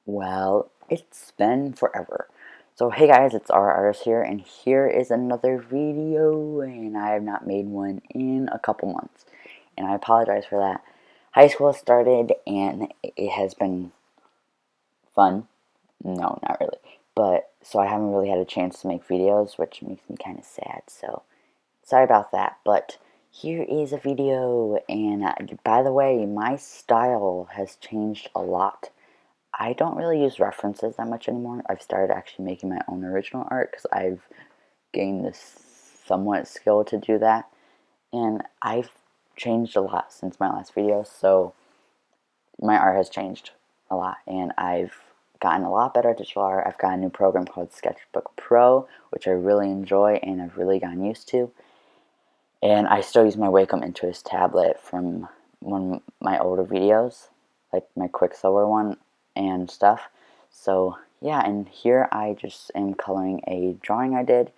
Well, it's been forever. So hey guys, it's our artist here, and here is another video, and I have not made one in a couple months, and I apologize for that. High school has started, and it has been fun. No, not really. But, so I haven't really had a chance to make videos, which makes me kind of sad, so sorry about that. But here is a video, and by the way, my style has changed a lot. I don't really use references that much anymore. I've started actually making my own original art because I've gained this somewhat skill to do that. And I've changed a lot since my last video, so my art has changed a lot. And I've gotten a lot better at digital art. I've got a new program called Sketchbook Pro, which I really enjoy and I've really gotten used to. And I still use my Wacom Intuos tablet from one of my older videos, like my Quicksilver one and stuff. So yeah, and here I just am coloring a drawing I did,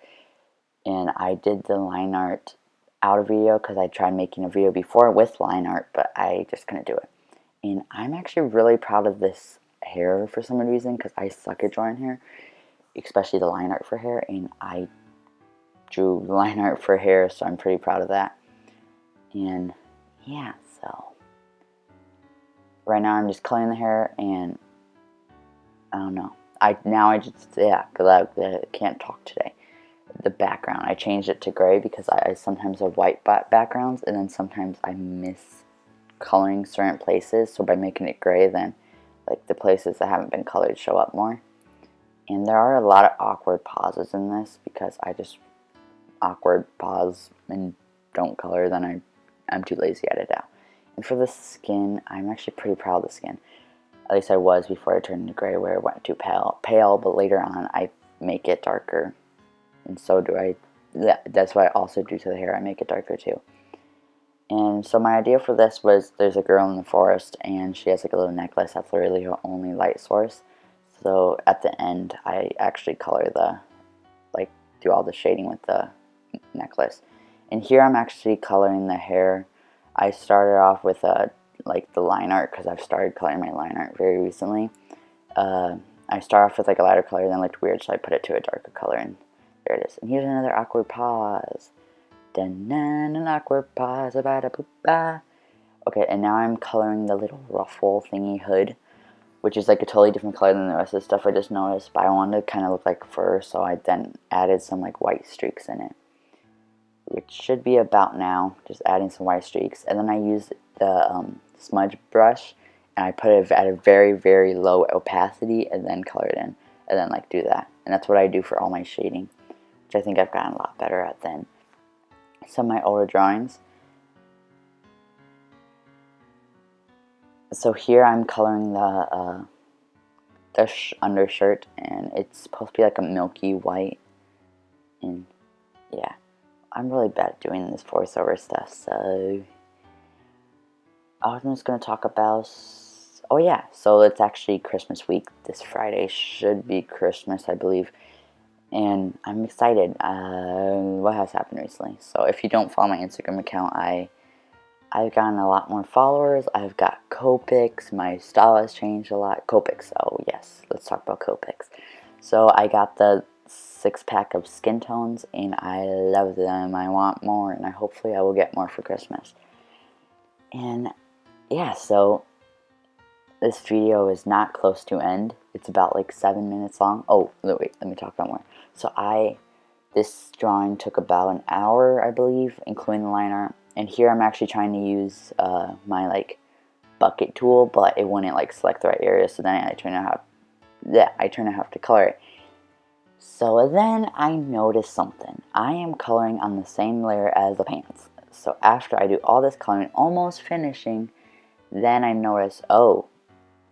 and I did the line art out of video because I tried making a video before with line art, but I just couldn't do it. And I'm actually really proud of this hair for some reason because I suck at drawing hair, especially the line art for hair, and I drew the line art for hair, so I'm pretty proud of that. And yeah, so right now I'm just coloring the hair, and I don't know. Because I can't talk today. The background, I changed it to gray because I sometimes have white backgrounds, and then sometimes I miss coloring certain places. So by making it gray, then like the places that haven't been colored show up more. And there are a lot of awkward pauses in this because I just awkward pause and don't color. Then I'm too lazy to edit out. And for the skin, I'm actually pretty proud of the skin. At least I was before I turned into gray, where it went too pale, but later on I make it darker, and so do I. That's what I also do to the hair. I make it darker too. And so my idea for this was, there's a girl in the forest, and she has like a little necklace that's literally her only light source. So at the end, I actually color do all the shading with the necklace. And here I'm actually coloring the hair. I started off with like the line art because I've started coloring my line art very recently. I start off with like a lighter color, then it looked weird, so I put it to a darker color, and there it is. And here's another awkward pause. Dun an awkward pause about a poop. Okay, and now I'm coloring the little ruffle thingy hood, which is like a totally different color than the rest of the stuff I just noticed, but I wanted to kind of look like fur, so I then added some like white streaks in it, which should be about now, just adding some white streaks. And then I used the smudge brush, and I put it at a very, very low opacity, and then color it in, and then like do that. And that's what I do for all my shading, which I think I've gotten a lot better at than some of my older drawings. So here I'm coloring the undershirt, and it's supposed to be like a milky white, and yeah, I'm really bad at doing this voiceover stuff, so I'm just going to talk about, oh yeah, so it's actually Christmas week. This Friday should be Christmas, I believe, and I'm excited. What has happened recently? So if you don't follow my Instagram account, I've gotten a lot more followers. I've got Copics. My style has changed a lot. Copics, oh yes, let's talk about Copics. So I got the 6-pack of skin tones, and I love them. I want more, and hopefully I will get more for Christmas. And yeah, so this video is not close to end. It's about like 7 minutes long. Oh, wait, let me talk about more. So this drawing took about an hour, I believe, including the line art. And here I'm actually trying to use my like bucket tool, but it wouldn't like select the right area. So then I turned out have to color it. So then I noticed something. I am coloring on the same layer as the pants. So after I do all this coloring, almost finishing, then I notice, oh,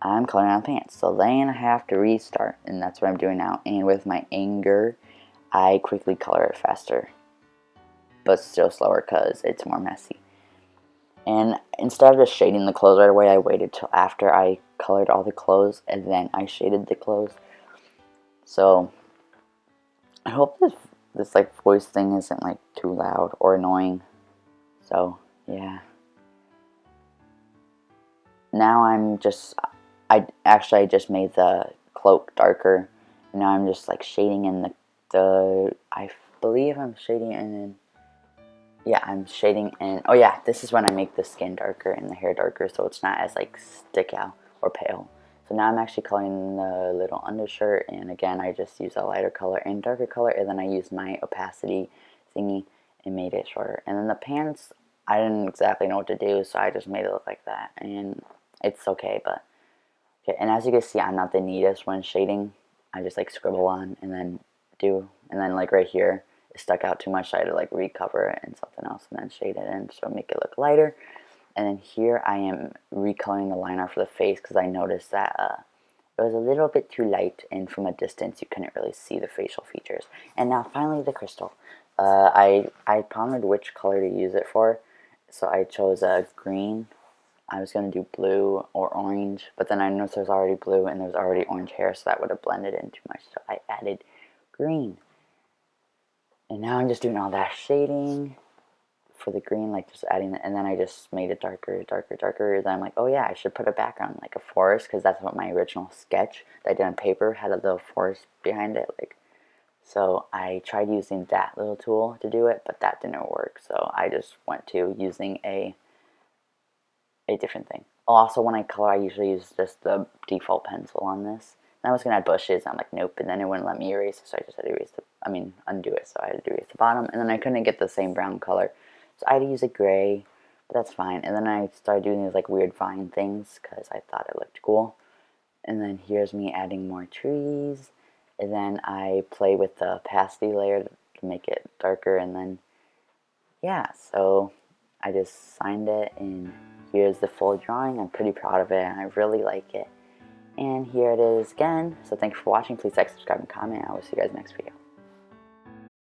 I'm coloring on the pants. So then I have to restart, and that's what I'm doing now. And with my anger, I quickly color it faster, but still slower because it's more messy. And instead of just shading the clothes right away, I waited till after I colored all the clothes, and then I shaded the clothes. So I hope this like voice thing isn't like too loud or annoying. So yeah. Now I'm just I just made the cloak darker, and now I'm just like shading in I believe I'm shading in. Yeah, I'm shading in. Oh yeah, this is when I make the skin darker and the hair darker, so it's not as like stick out or pale. So now I'm actually coloring the little undershirt, and again I just use a lighter color and darker color, and then I use my opacity thingy and made it shorter. And then the pants, I didn't exactly know what to do, so I just made it look like that, and it's okay. But okay, and as you can see, I'm not the neatest when shading. I just like scribble on and then and then like right here, it stuck out too much, so I had to like recover it in something else and then shade it in, so make it look lighter. And then here I am recoloring the liner for the face because I noticed that it was a little bit too light, and from a distance you couldn't really see the facial features. And now finally the crystal. I pondered which color to use it for, so I chose a green. I was going to do blue or orange, but then I noticed there's already blue and there's already orange hair, so that would have blended in too much, so I added green. And now I'm just doing all that shading for the green, like just adding it, and then I just made it darker, darker, darker. Then I'm like, oh yeah, I should put a background like a forest, because that's what my original sketch that I did on paper had a little forest behind it, like. So I tried using that little tool to do it, but that didn't work, so I just went to using a different thing. Also, when I color, I usually use just the default pencil on this. And I was gonna add bushes. I'm like, nope, and then it wouldn't let me erase it, so I just had to undo it. So I had to erase the bottom, and then I couldn't get the same brown color, so I had to use a gray, but that's fine. And then I started doing these like weird vine things because I thought it looked cool. And then here's me adding more trees, and then I play with the opacity layer to make it darker, and then yeah, so I just signed it, and here's the full drawing. I'm pretty proud of it, and I really like it. And here it is again. So thanks for watching. Please like, subscribe, and comment. I will see you guys next video.